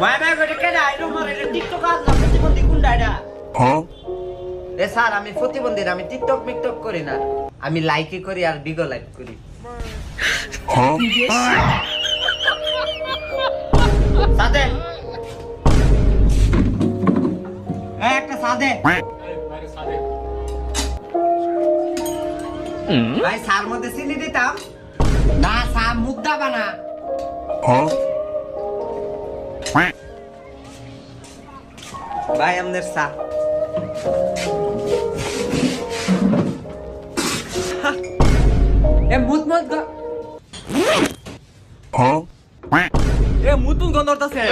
ভাই ভাই ওটা কেডা আইলো মারে টিকটক আর না প্রতিবন্ধী কোনটা এটা? এ স্যার আমি প্রতিবন্ধী না, আমি টিকটক মিকটক করি না, আমি লাইকই করি আর বিগো লাইক করি। সাদে একটা সাদে ভাই সার মধ্যে চিনি দিতাম না, সা মুদ্দা বানা ভাই আমাদের সা এ মুত মুত গো এ মুতুন গন্ধ হতাছে।